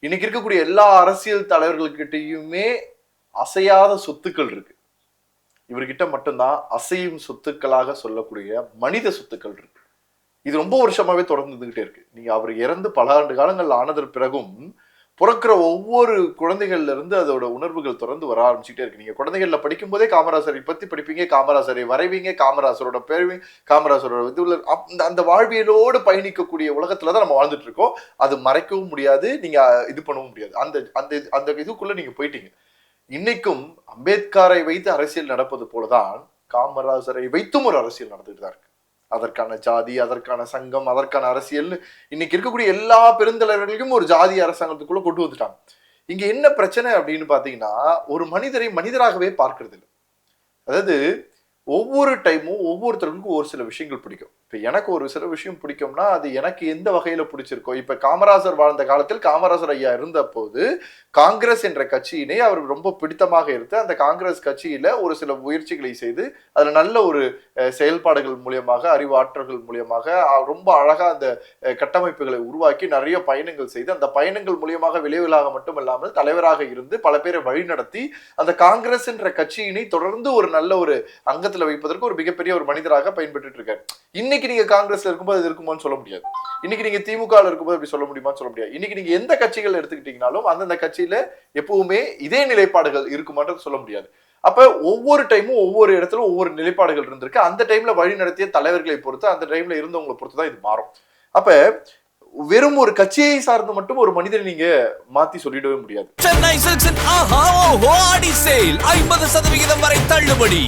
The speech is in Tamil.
இன்னைக்கு இருக்கக்கூடிய எல்லா அரசியல் தலைவர்கள்கிட்டயுமே அசையாத சொத்துக்கள் இருக்கு. இவர்கிட்ட மட்டும்தான் அசையும் சொத்துக்களாக சொல்லக்கூடிய மனித சொத்துக்கள் இருக்கு. இது ரொம்ப வருஷமாவே தொடர்ந்து இருந்துகிட்டே இருக்கு. நீங்க அவர் இறந்து பல ஆண்டு காலங்கள் ஆனதற்கு பிறகும் பிறக்கிற ஒவ்வொரு குழந்தைகள்ல இருந்து அதோட உணர்வுகள் தொடர்ந்து வர ஆரம்பிச்சுட்டே இருக்கு. நீங்க குழந்தைகள்ல படிக்கும் போதே காமராசரை பத்தி படிப்பீங்க, காமராசரை வரைவீங்க, காமராசரோட பேருவீங்க, காமராசரோட இதுல அந்த வாழ்வியலோடு பயணிக்கக்கூடிய உலகத்துலதான் நம்ம வாழ்ந்துட்டு இருக்கோம். அது மறைக்கவும் முடியாது, நீங்க இது பண்ணவும் முடியாது. அந்த அந்த அந்த இதுக்குள்ள நீங்க போயிட்டீங்க. இன்னைக்கும் அம்பேத்கரை வைத்து அரசியல் நடப்பது போலதான் காமராஜரை வைத்தும் ஒரு அரசியல் நடந்துட்டு தான் இருக்கு. அதற்கான ஜாதி, அதற்கான சங்கம், அதற்கான அரசியல் இன்னைக்கு இருக்கக்கூடிய எல்லா பெருந்தலைவர்களையும் ஒரு ஜாதி அரசாங்கத்துக்குள்ள கொண்டு வந்துட்டாங்க. இங்க என்ன பிரச்சனை அப்படின்னு பாத்தீங்கன்னா, ஒரு மனிதரை மனிதராகவே பார்க்கறது இல்லை. அதாவது ஒவ்வொரு டைமும் ஒவ்வொருத்தருக்கும் ஒரு சில விஷயங்கள் பிடிக்கும். இப்ப எனக்கு ஒரு சில விஷயம் பிடிக்கும்னா அது எனக்கு எந்த வகையில பிடிச்சிருக்கோ. இப்ப காமராஜர் வாழ்ந்த காலத்தில் காமராஜர் ஐயா இருந்த போது காங்கிரஸ் என்ற கட்சியினை அவர் ரொம்ப பிடித்தமாக இருந்து அந்த காங்கிரஸ் கட்சியில ஒரு சில முயற்சிகளை செய்து அதுல நல்ல ஒரு செயல்பாடுகள் மூலியமாக, அறிவாற்றல்கள் மூலியமாக ரொம்ப அழகா அந்த கட்டமைப்புகளை உருவாக்கி நிறைய பயணங்கள் செய்து அந்த பயணங்கள் மூலியமாக விளைவுகளாக மட்டுமல்லாமல் தலைவராக இருந்து பல பேரை வழிநடத்தி அந்த காங்கிரஸ் என்ற கட்சியினை தொடர்ந்து ஒரு நல்ல ஒரு அங்கத்துல வைப்பதற்கு ஒரு மிகப்பெரிய ஒரு மனிதராக பயன்பட்டு இருக்காரு. இன்னைக்கு நீங்க காங்கிரஸ்ல இருக்கும்போது அது இருக்குமான்னு சொல்ல முடியாது. இன்னைக்கு நீங்க திமுக இருக்கும்போது அப்படி சொல்ல முடியுமான்னு சொல்ல முடியாது. இன்னைக்கு நீங்க எந்த கட்சிகள் எடுத்துக்கிட்டீங்கனாலும் அந்தந்த கட்சியில எப்பவுமே இதே நிலைப்பாடுகள் இருக்குமான்னு சொல்ல முடியாது. அப்ப ஒவ்வொரு டைமும் ஒவ்வொரு இடத்துல ஒவ்வொரு நிலைப்பாடுகள் இருந்திருக்கு. அந்த டைம்ல வழி நடத்திய தலைவர்களை பொறுத்து, அந்த டைம்ல இருந்தவங்களை பொறுத்து தான் இது மாறும். அப்ப வெறும் ஒரு கட்சியை சார்ந்து மட்டும் ஒரு மனிதனை நீங்க மாத்தி சொல்லிடவே முடியாது. சென்னை சில்க்ஸின் ஆஹா ஓஹோ ஆடி சேல் 50% வரை தள்ளுபடி.